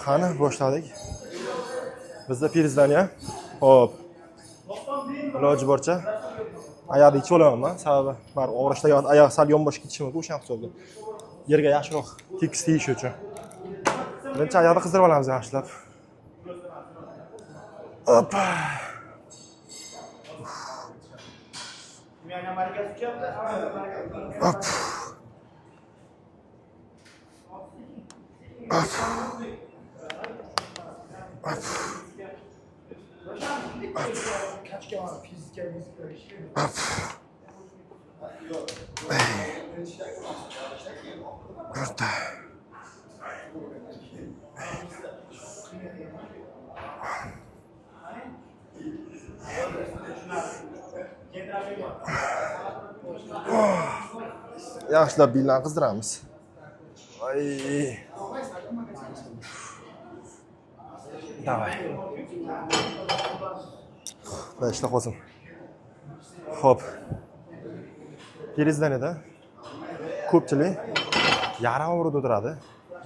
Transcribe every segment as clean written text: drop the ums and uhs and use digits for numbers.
Qani boshladik. Bizda perizdaniya. Xo'p. Iloji boricha oyoqni ichib olaman, sababi bar og'rishda oyoq sal yonbosh ketishi mumkin o'sha hisobda. Yerga yaxshiroq tekis tegishi uchun. Birinchi oyoqni qizdirib olamiz yaxshilab. Hop. Hop. Yaxshilab beldan qizdiramiz. Ay. Davay. Va ishla qolsin. Xo'p. Perizdanida ko'pchilik yarim o'rida o'tiradi.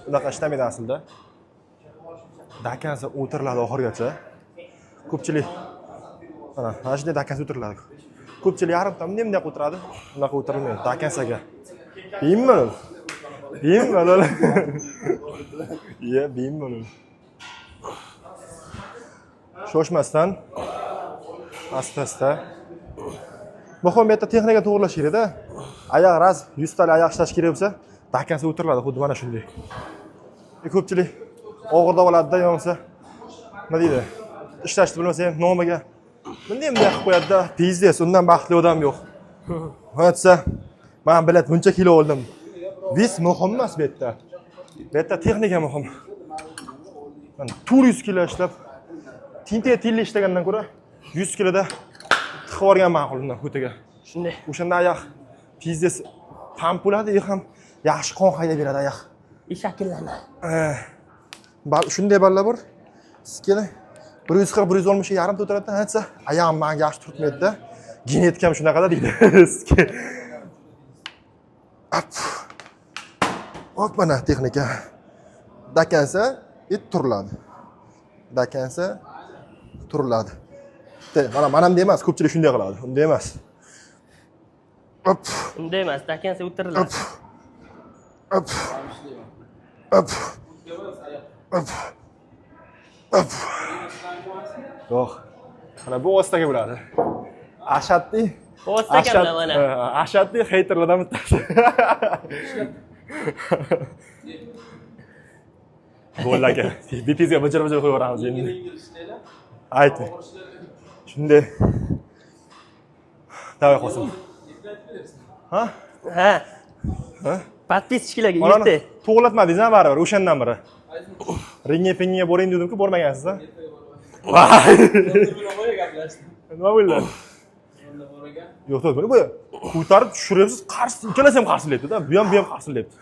Unaqa ishlamaydi aslida. Dakansa o'tiriladi oxirigacha. Ko'pchilik mana shunday dakansa o'tiriladi. Ko'pchilik yarimta bunday o'tiradi. Unaqa o'tirilmaydi dakansaga. Bemalol. Bemalol. Bemalol. Shoshmasdan asta-asta. Muhim bu yerda texnika to'g'rilash kerak-da. Oyoq raz 100 tali oyoq ishlash kerak bo'lsa, dakansa o'tiriladi, xuddi mana shunday. Ko'pchilik og'irda oladi-da, yo'qsa nima deydi? Ishlashni bilmasa ham nomiga bunday qilib qo'yadi-da. Pizdes, undan baxtli odam yo'q. Hatsa, men bilat buncha kilo oldim. Vis muhim emas bu yerda. Bu yerda texnika muhim. Mana 400 kilo ishlab, tinta ishlagandan ko'ra 100 kiloda tiqib olgan ma'qul undan o'tiga. Shunday. O'shanda oyoq pizdes pamp bo'ladi, ham yaxshi qon haydab beradi oyoq. Shakllanadi. Shunday bolalar bor. Skini 140-160 ga yarim o'tiradi, aytsa, oyog'im menga yaxshi turtmaydi-da. Genetikam shunaqada deydi. Hop, mana texnika. Dakansa turiladi. Dakansa turiladi. Mana bunday emas, ko'pchilik shunday qiladi. Unday emas. Hop. Unday emas, dakansa o'tiriladi. Hop. Hop. Hop. Hop. Yo'q. Mana bu ostaga bo'ladi. Ashaddiy. Ostaga mana. Ashaddiy haterlardan bittasi. Bo'laga. Bitizga bajara-bajara qo'yaveramiz endi. Ayt. Shunday. Davay qo'ysin. Ha? Ha. Ha? Подписчикlarga yetdi. To'g'latmadingiz-a baribir o'shandan biri. Ringga boring dedim-ku, bormagansiz-a? Nima bo'ldi? Yo'q, mana bu ko'tarib tushiryapsiz, qarshi, ikkalasi ham qarsilayapti-da. Bu ham qarsilayapti.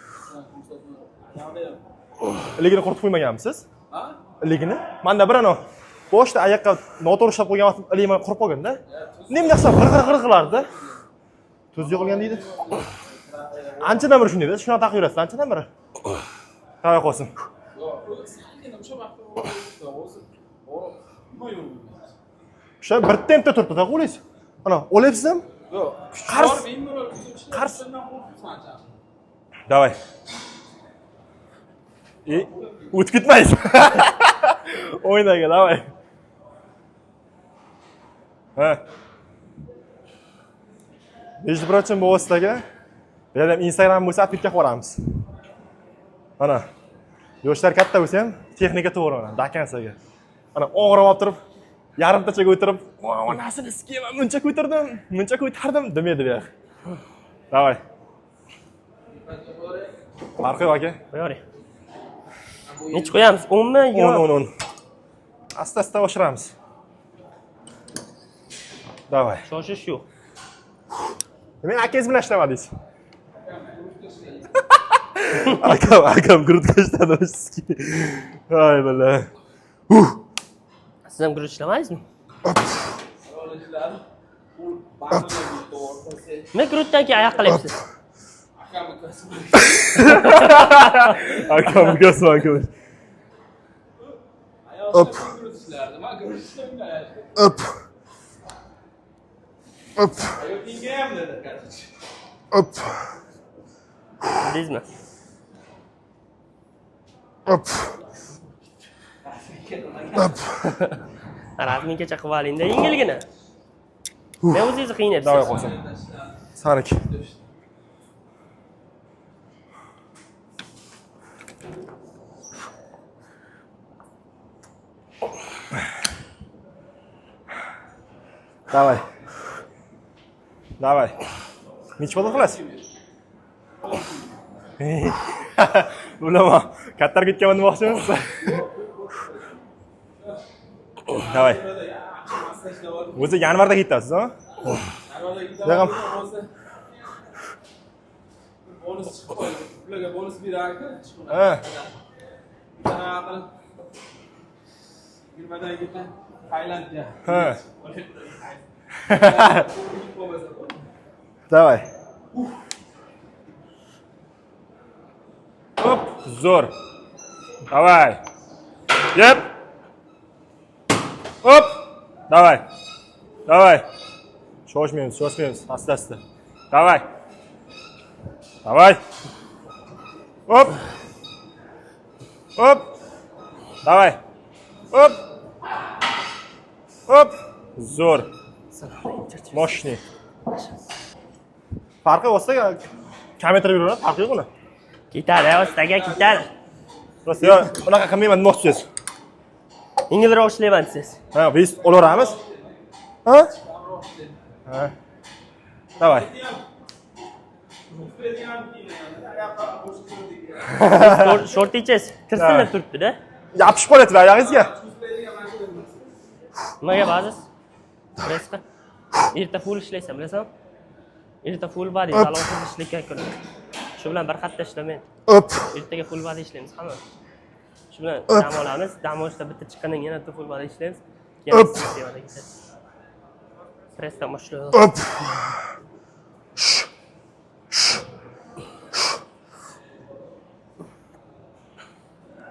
Ligini quritib qo'ymaganmisiz? Ha? Ligini? Menda bir ana boshda oyoqqa noto'g'ri ishlab qo'ygan vaqt iligini qurib qolganda, nima qilsam qirq qilardi. Tuz yo'qolgan deydi. Anchadan beri shundayda, shuni taqib yurasiz, anchadan beri. Tavay qolsin. O'sha bir tempda turibdi-da, qo'ylaysiz. Ana, olyapsizmi? Yo'q. Qars. Davay. O'tib ketmaysiz. O'ynaga, davay. Ha. Между прочим, bu ostaga ham Instagram bo'lsa, atletga boramiz. Mana. Yoshlar katta bo'lsa ham texnika to'g'ri mana, dakansaga. Mana og'rib olib turib, yarimtachaga o'tirib, "Onasini skema muncha ko'tardim" demaydi bu yoq. Davay. Marqoy aka. Qo'yavering. Necha qo'yamiz? 10 mi? 10. Asta-asta oshiramiz. Davay. Shoshish yo'q. Men akangiz bilan ishlamadingiz. Akam guruch ishladi sizga. Voy bala. Siz ham guruch ishlamaysizmi? Men guruchdan keyin oyoq qilyapsiz. Akam ukasi. Hop. Hop. Hop. Hop. Bildingizmi? Hop. Hop. Razmingacha qilib oling-da, yengilgina. Men o'zingizni qiynayapsiz. Davay qo'ysin. Saniki. Davay. Davay. Necha bo'ldi xullas? Bilama. Kattar ketganman demoqchimiz. Davay. O'zi yanvarda ketasiz, ha? Yag'am. Bonus chiqib qoldi. Ularga bonus berardi. Ha. 20dan keyin Tailandga. Ha. Давай. Оп, zo'r. Давай. Yep. Оп. Давай. Давай. Shoshmaymiz. Asta-asta. Давай. Давай. Оп. Оп. Давай. Оп. Оп. Zo'r. Moshni. Farqi bo'lsa, kametra yuraveradi, farqi yo'q uni. Ketadi, ostaga ketadi. Rost, yo, unaqa qilmayman demoqchisiz. Yengilroq ishlayman siz. Ha, biz olaveramiz. Ha? Ha. Давай. Shortingiz tirsinib turibdi-da. Yopishib qolyapti oyog'ingizga. Nimaga ba'ziz? Presqa. Erta full ishlaysan, bilasanmi? Erta full body salonsiz ishlayotgan kun. Shu bilan bir xatda ishlamaydi. Hop. Ertaga full body ishlaymiz hamma. Shu bilan dam olamiz, dam olishda bitta chiqqandan keyin yana full body ishlaymiz. Yana sevada ketadi. Pressdan boshlaymiz. Hop.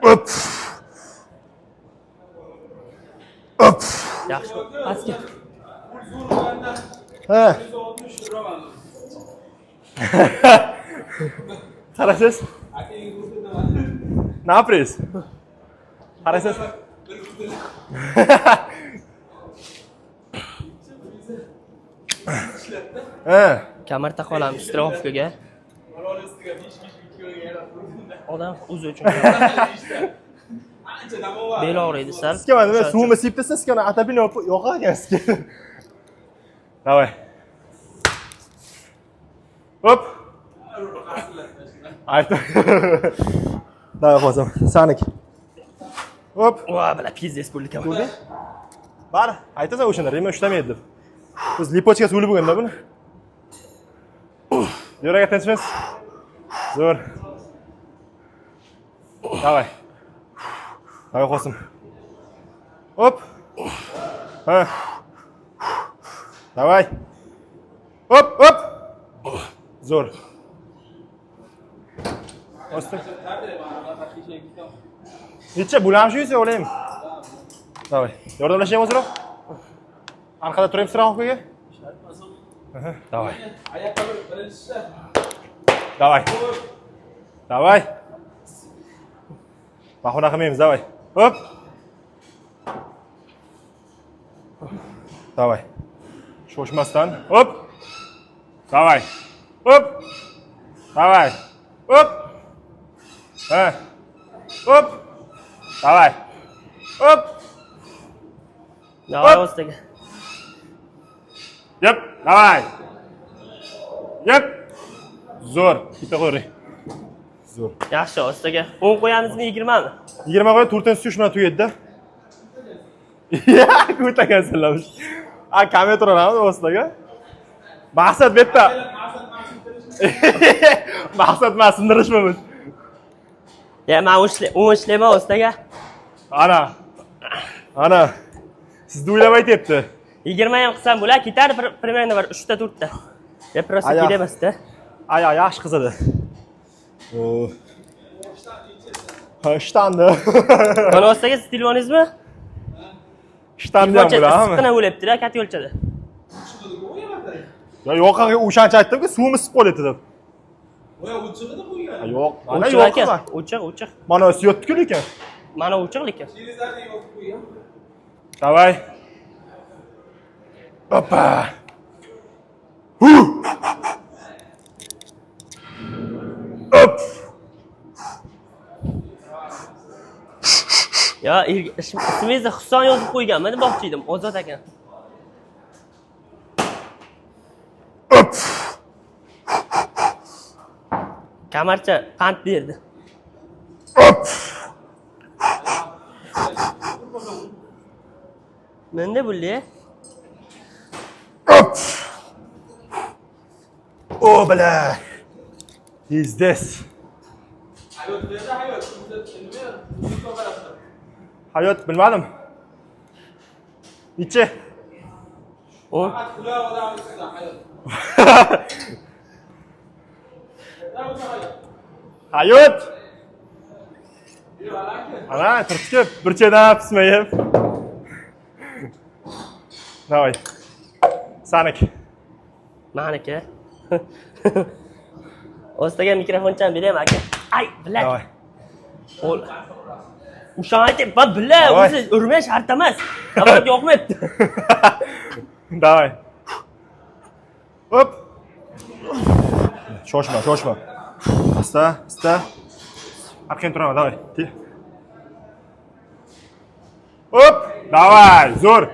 Hop. Hop. Yaxshi. Pastga. Ha. Qarasiz? Ne yapıyoruz? Qarasiz? Ha. Kamar taqolamiz strofkaga. Odam o'zi uchun. Bel og'riydi sal. Sizga mana suvni sepib tasasiz, sizga atapini yoqar ekan sizga. Давай. Hop. Aytdim. Давай qo'zim. Sanik. Hop. Va, bala pizdes bo'ldi kam. Ko'rding? Bari, aytasan o'shanda rema ushlamaydi deb. Biz lipochka suvli bo'lganda buni. Yuraga tinchmiz. Zo'r. Давай. Давай qo'zim. Hop. Ha. Давай. Hop, hop. Zo'r. Ostim. Necha bo'lamchi yesa olaymi? Давай. Yordamlashaymi ozroq? Orqada turaymi strafkaga? Давай. Давай. Давай. Bahona qilmaymiz, давай. Hop. Давай. Shoshmasdan. Hop. Давай. Hop. Давай. Hop. Ha. Hop. Давай. Hop. Davay ostaga. Yep. Давай. Yep. Zo'r. Bitta qo'ying. Zo'r. Yaxshi, ostaga. 10 qo'yamizmi, 20 mi? 20 qo'yib 4-si shu bilan tugaydi-da. Ko'tagansiz. A, kamera turamiz ostaga. Maqsad bu yerda. Maqsad men sindirishmaymiz. Ya, men o'shlayman ostaga. Ana. Sizni o'ylab aytibdi. 20 ham qilsam bo'lar, ketadi примерно bir 3 ta 4 ta. Ya, prosta kelayapsiz-da. Aya, yaxshi qizadi. Ha, shtandi. Mana ostaga siz telefoningizmi? Shtamni ham bilaman. Issiqqina bo'lyapti-da, katta yo'lchada. Yo'q, o'shancha aytdim-ku, suvimiz isib qolyapti deb. Voy, o'chig'ida qo'ygan. Yo'q, mana O'chiq yo'q. aka, o'chiq. Mana suyotdi-ku lekin. Mana o'chiq lekin. Televizorni yopib qo'ygan. Davay. Опа. Op. Ya, ismingizni Huson yozib qo'yganman demoqchi edim, Ozod aka. Op. Kamarcha pand berdi. Op. Menda bo'ldi. Op. Oh, bala. Is this? Hayot bilmadim. Necha? O. Hayot. Ana, turtib, bir chedan pismayib. Davay. Saniki. Meniki. Ostaga mikrofonchani beraman aka. Ay, bilak. Davay. Qo'l. O'shani aytib, bilak, o'zi urmay shart emas. Davlat yo'qmayapti. Davay. Hop. Shoshma. Asta. Arqaga turaman, davay. Hop, davay, zo'r.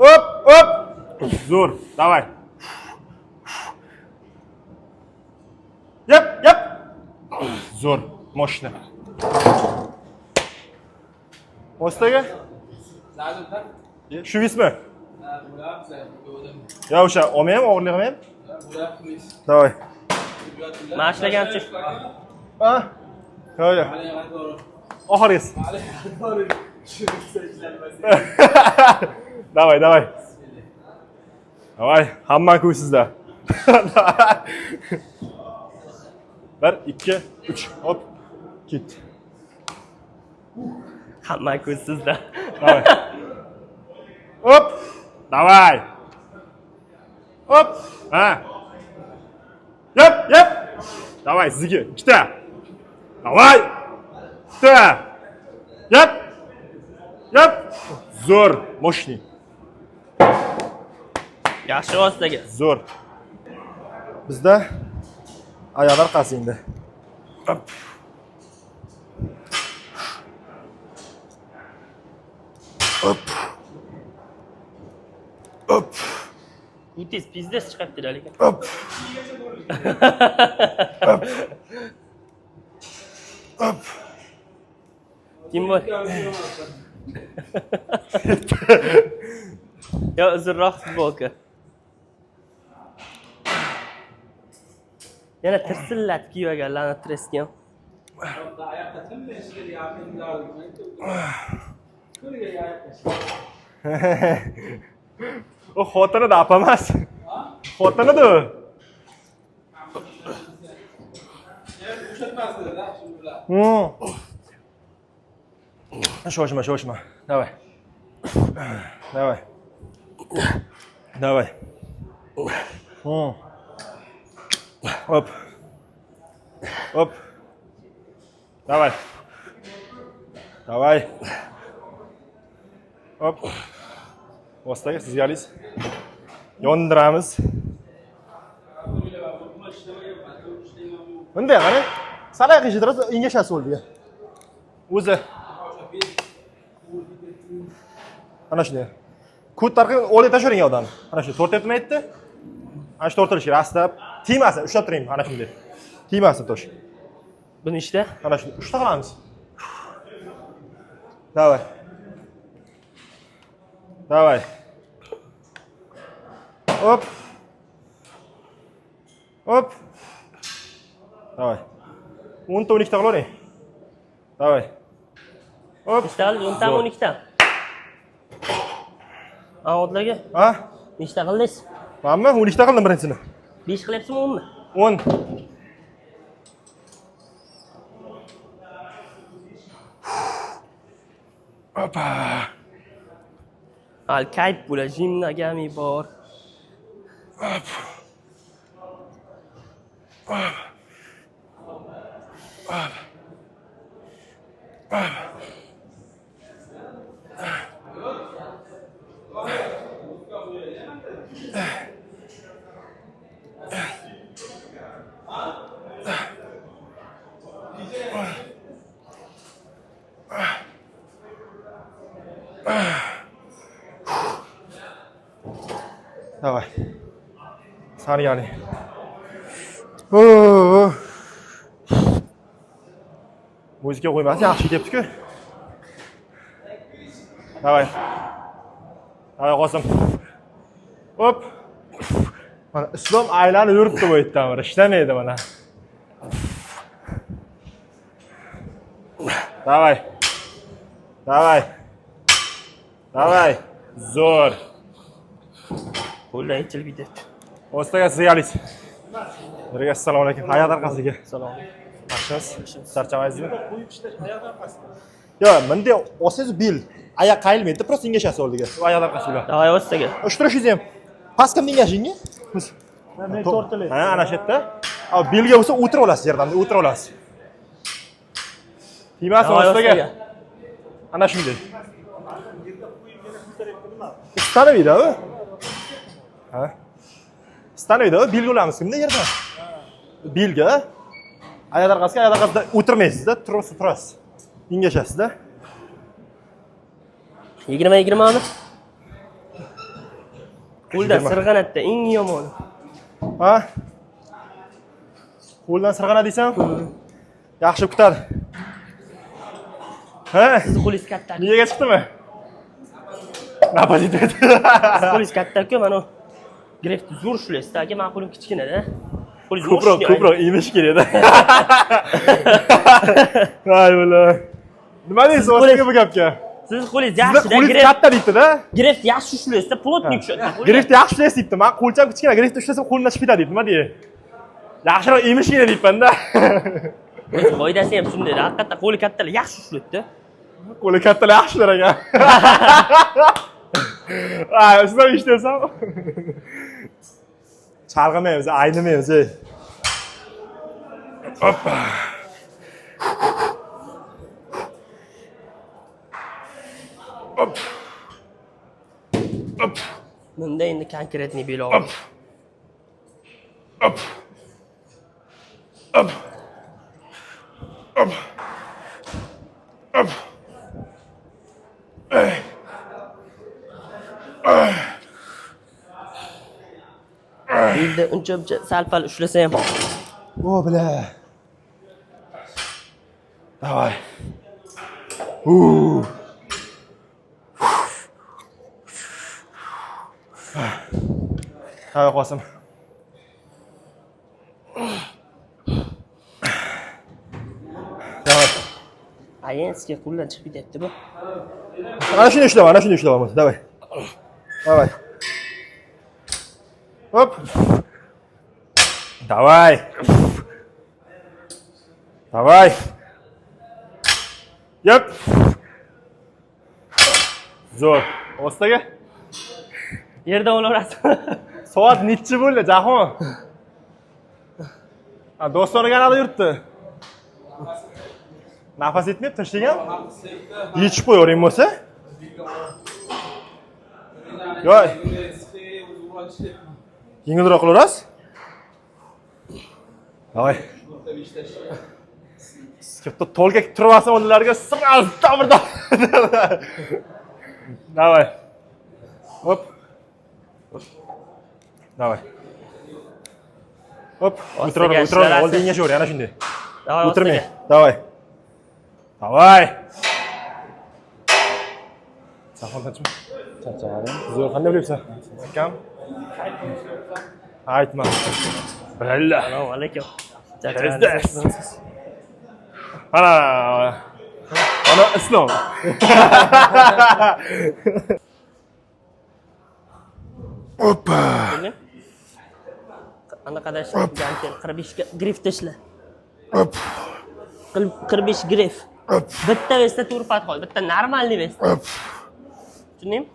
Hop. Zo'r, davay. Yap. Zo'r, moshina. Ostaga? Shu vismi? Ya o'sha olmayman, og'irlig'im ham. Davay. Mashlaganchi. Ha? Yo'q. Oxirgisi. Davay. Davay, hammani ko'ysizlar. 1, 2, 3, hop, ket. Hamma ko'zsizda. Davay. Hop, davay. Hop, ha. Yap. Davay, sizga ikkita. Davay. Ikkita. Yap. Zo'r, moshni. Yaxshi ostaga. Zo'r. Bizda oyoqlar qasi endi. Hop. Utis pizdes chiqibdi lekin. Hop. Kim bor? Ya uzunroq futbolka. Yana tirsillatib kiygan la'nat tresgan. O xotini da apamas. Xotini da. Shoshma. Davay. Hop. Davay. Hop. Ostaga sizga olis. Yondiramiz. Bunday qani? Salay qishidiriz, engashasi bo'ldi. O'zi. Ana shunday. Kut tarqib o'lay tashering yo'dan. Ana shu to'rtayapmi aytdi? Ana shu to'rtilish rasta. Tiymasin, ushlab turing ana shunday. Tiymasin tosh. Buni ishda? Ana shunday. Uchta qilamiz. Davay. Hop. Davay. 10 ta 12 ta qilavering. Davay. Hop. Ishtal 10 ta 12 ta. Avodlarga? Ha? Nechta qildingiz? Menmi 12 ta qildim birinchisini. 5 qilyapsizmi 10 mi? 10. Opa. Al kayt bo'la, jimnagami bor. Давай. Sargani. Oo. Muzika qo'ymas, yaxshi ketyapti-ku. Давай. Давай, Qosim. Hop. Mana Islom aylanib yuribdi bu yerdan beri, ishlamaydi mana. Давай. Давай. Давай. Zo'r. Qo'ldan ichilib ketdi. Ostaga ziyoliz. Birga assalomu alaykum. Hayot orqasiga. Salom. Yaxshimisiz? Charchamaysizmi? Yo'q, bunday olsangiz bil. Oyoq qayilmaydi, просто engashasiz oldiga. Oyoq orqasiga. Davay ostaga. Ushtirishingiz ham pastga engashingmi? Men tortilay. Ha, ana shu yerda. Belga bo'lsa o'tirib olasiz yerdan, o'tirib olasiz. Tiymasin ostaga. Ana shunday. Stanovidami? Ha? Stanovidami? Belga olamiz kimda yerda? Belga. Oyoq orqasiga o'tirmaysiz-da, turasiz. Engashasiz-da. 20 mi? Qo'lda sirg'anatda eng yomoni. Ha? Qo'ldan sirg'ana deysan? Yaxshi kutadi. Ha? Siz qo'lingiz katta. Miyaga chiqdimi? Nafas yetadi. Siz qo'lingiz katta-ku, mana grefni zo'r ushlaysiz, aka, men qo'lim kichkina-da. Qo'lingiz Ko'proq emish kerak-da. Voy bola. Nima deysiz o'ziga bu gapga? Siz qo'lingiz yaxshi-da, qo'lingiz katta deydi-da. Greft yaxshi ushlaysiz, plotnik ushlaysiz. Greft yaxshi ushlaysiz deydi. Men qo'lcham kichkina, greft ushlasam qo'limdan chiqib ketadi deydi. Nima deyey? Yaxshiroq emish kerak deyapman-da. Qoidasi ham shunday-da. Haqiqatda qo'li kattalar yaxshi ushlaydi-da. Qo'li kattalar yaxshilar ekan. Ay, sizlar ishlaysan. Chalg'imaymiz, aynimaymiz. Hoppa. Hop. Hop. Bunda endi konkretniy bel Hop. olamiz. Hop. Hop. Hop. Hop. Belda uncha sal-pal ushlasa ham. O, bля. Давай. Давай, Qosim. Давай. Ayensga qo'ldan chiqib ketyapti bu. Ana shuni ishlayapmiz. Давай. Давай. Hop. Давай. Давай. Yep. Zo'r. Ostaga. Yerda olaverasiz. Soat nechi bo'ldi, Jahon? Do'stlarga qanaqa yuribdi? Nafas yetmayapti, tashlagan? Yechib qo'yavering bo'lsa? Yo'q. Yengilroq qilaverasiz? Давай. To'lga turmasin o'nlarga siralib ta'mirda. Давай. Hop. Давай. Hop. O'tiraver. Oldinga sho'r, yana shunday. Davay, o'tirmang. Давай. Давай. Safondan charchadim. Zo'r qanday bo'lyapsan? Akam. Aytma. Balla. Assalomu alaykum. Ana Islom. Hoppa. Ana qadashgan 45 ga grif tashla. Hop. 45 grif. Bitta vesda turpat qol, bitta normalniy vesda. Tushundingmi?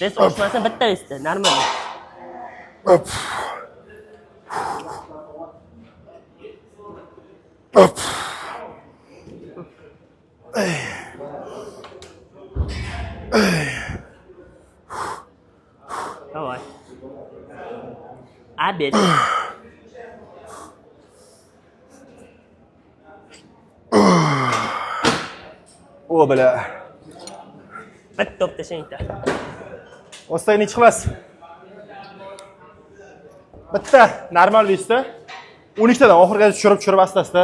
Ves oshmasin, bitta vesda, normalniy. Давай. Обед. O bala. Bitta top tashlang bitta. Ostaga nechi qilasiz? Bitta normal vesda 12 tadan oxirigacha tushirib asta-asta.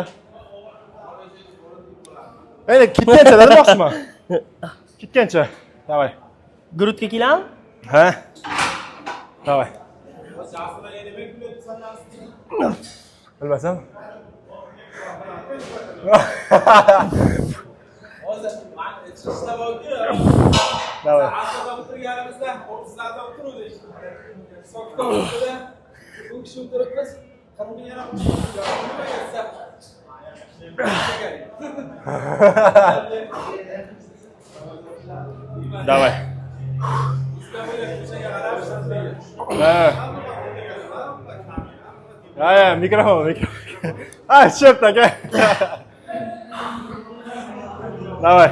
Endi ketgancha demoqchiman. Ketgancha. Davay. Грудка kelam? Ha? Davay. Bilmasam. Davay. Давай. Mikrofon. Шеф такая. Давай.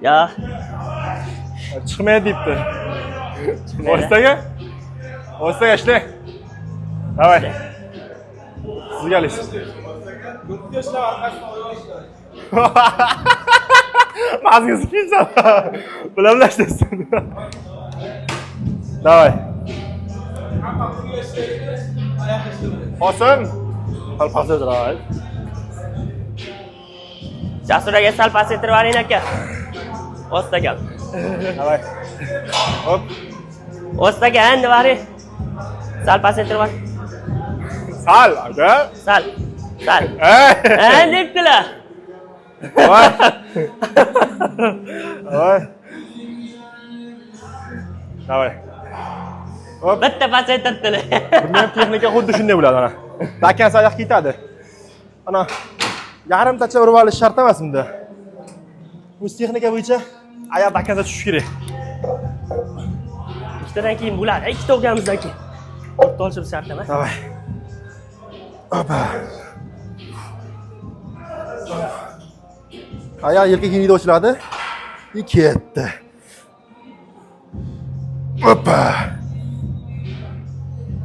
Ya. Chiqmaydi debdi. Ostaga ishlang. Davay. Sizga alish. Mazgisi kinsan. Bilan ishlaysan. Davay. Hosan. Hal pasaj ravay. Jasuraga sal pasaytirib yuboring aka. Ostaga. Davay. Hop. Ostaga endi boring. Sal pasaytirib yubor. Sal, aka. Sal. Debdilar. Voy. Davay. Hop. Bitta pasaytirdilar. Bunda ham texnika xuddi shunday bo'ladi ana. Dakansa oyoq ketadi. Ana yarimtacha urib olish shart emas bunda. Bu texnika bo'yicha oyoq dakansa tushishi kerak. Ikkitadan keyin bo'ladi. Ikkita o'rganimizdan keyin. To'rtta olishimiz shart emas. Davay. Opa. Oyoq yelka kengida ochiladi. Ketdi. Opa.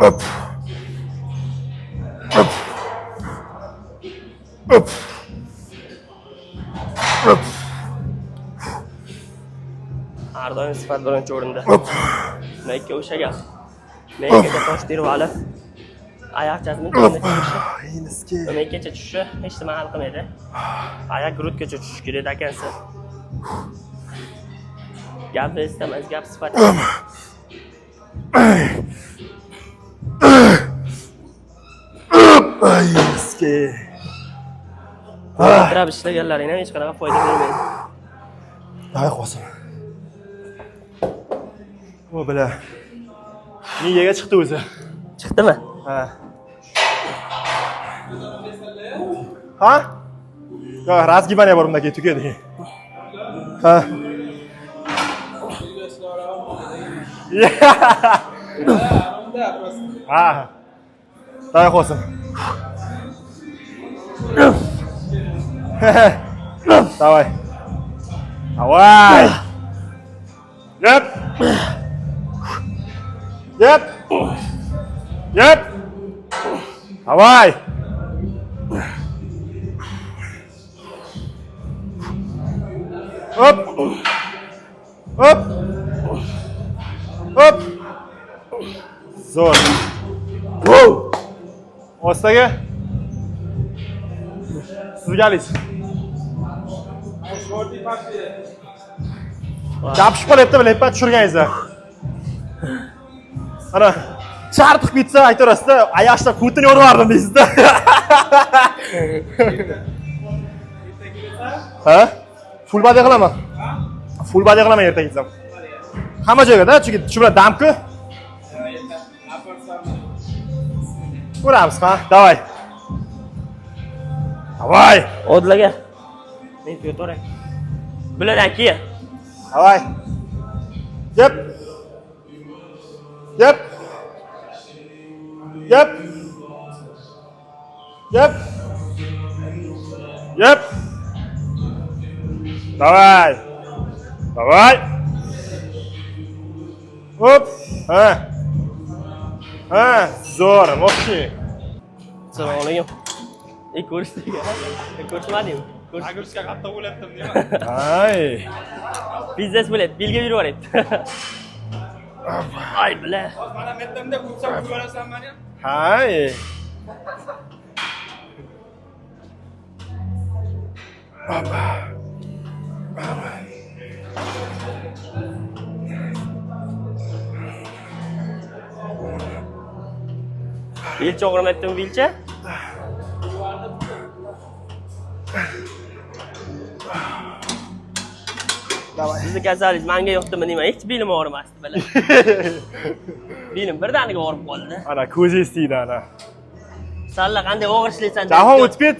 Hop. Hop. Hop. Hop. Har doim sifat birinchi o'rinda. Hop. Menga o'sha gap. Menga tosh terib olib, oyoqchasini turishi. Endi Mengacha tushishi hech nima hal qilmaydi. Oyoq grudgacha tushishi kerak ekansa. Gap istamas, gap sifat. eski. O'tirib ishlaganlaringdan hech qanaqa foyda bermaydi. Ay qo'sim. O bila. Miyaga chiqdi o'zi. Chiqdimi? Ha. Ha? Yo, razgibaniya bor bundagi tugadi. Ha. Ha. Day qo'sim. Давай. Давай. Yep. Yep. Yep. Давай. Оп. Оп. Оп. Zo'r. Ostaga. Sizga alish. Gapishib qolyapti, bilib tushirganingizda. Ana, chartiq bitsa aytaverasiz-da, oyoqda ko'tini yorib yubordim deysiz-da. Ha? Full body qilaman. Full body qilaman erta ketsam. Hamma joyga-da, chunki shu bilan damku. Ko'ramiz, ha? Davay. Davay. Odlaga. Men yo'toray. Bulardan keyin. Davay. Yep. Yep. Yep. Yep. Yep. Давай. Давай. Оп. Zo'r, mo'xshi. Assalomu alaykum. Ko'rishding. Ko'rishmadingmi? Agurska qattiq bo'lyaptim nima? Ay. Biznes bo'lyapti. Belga yurib yuboryapti. Ay, bila. Mana metamda ko'rsam ko'rasan meni ham. Hay. Vilcha o'g'irlayaptimi, Vilcha? Sizni kasallik menga yo'qdimi nima? Hech belim og'rimasdi, bila. Belim birdaniga og'rib qoldi. Ana ko'zingiz tegdi ana. Salla qanday og'ir ishlaysan? Jahon o'tib ket.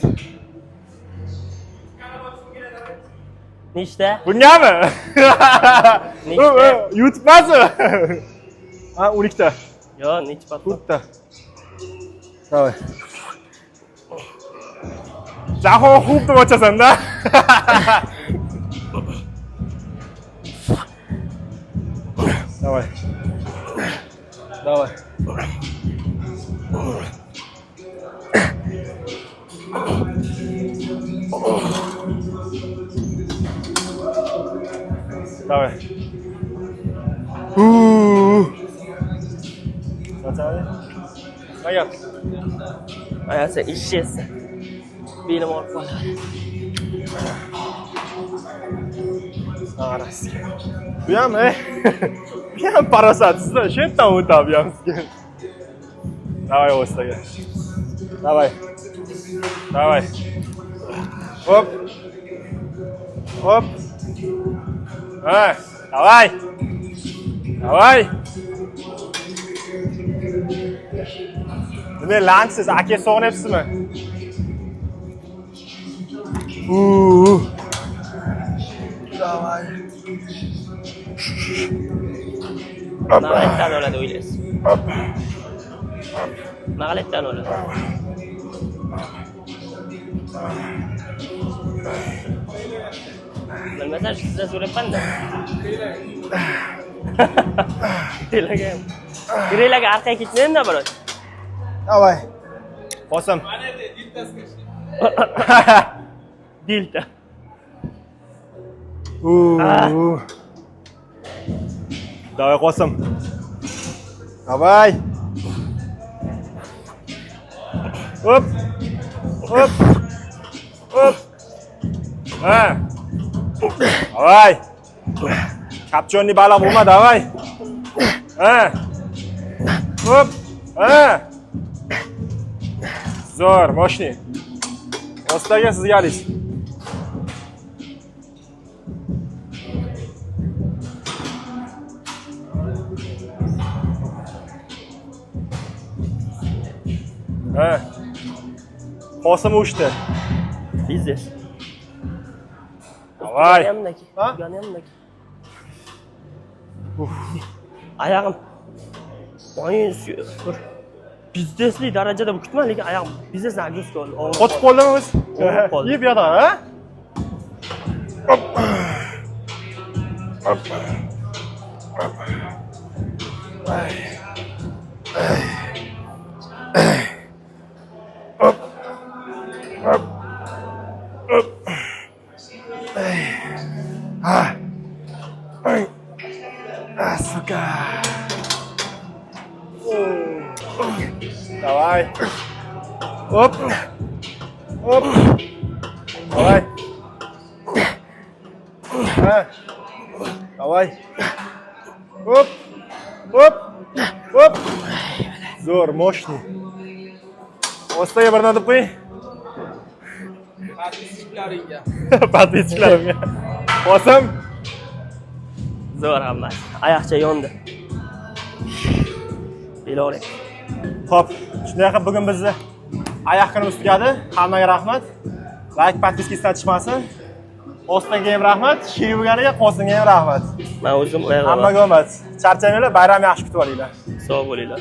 Nechta? Bungami? Nechta? Yutmasmi? Ha, 12 ta. Yo'q, necha pat? 4 ta. Davay. Jahon xo'p deb ochasan-da. Давай. Давай. Давай. Наталья. Mayap. Ayasa ishshaysan. Belim og'rib qoladi. Arasga. Bu ham, bu ham parasatsizda, shu yerdan o'tadi bu ham sizga. Давай, o'staga. Давай. Давай. Hop. Hop. Давай. Давай. Nima lansiz, aka sog'inayapsizmi? Давай. Naqaletdan oladi o'ylaysiz. Naqaletdan oladi. Bilmasam sizdan so'rayapman-da. Grelaga orqaga ketmayman-da, biroq. Давай. Qosim. Mana edi, diltasiga. Dilta. Давай, Qosim. Давай. Оп. Оп. Оп. Давай. Kapchonni baliq bo'lma, давай. Оп. Zo'r, moshni. Ostaga sizga alis. Qosim uçtu. Biznes. Давай. Yanımdaki. Yanımdaki. Ayağım. Oyun dur. Biznesli derecede bu kütmen lekin ayağım biznesle agresif oldu. Qotib qoldimi biz? Qoldi. Yeb yotar, ha? Hop. Hop. Hop. Ay. Ay. Hop. Hop. Hop. Ay. Ha. Ay. Ah, suka. Давай. Оп. Оп. Давай. Давай. Оп. Оп. Оп. Zo'r, мощный. Ostaga bir nima qo'y. Patislaringga. Patislarimga. Qosim. Zo'r hammasi. Oyoqcha yondi. Belorik. Xo'p, shunday qilib bugun bizni oyoq kunimiz tugadi. Hammaga rahmat. Like, podpiskasidan chiqmasin. O'stinga ham rahmat, shiri bo'lganiga qo'stinga ham rahmat. Men o'zim oyoqqa. Hammaga omad. Charchamanglar, bayram yaxshi kutib olinglar. Sog' bo'linglar.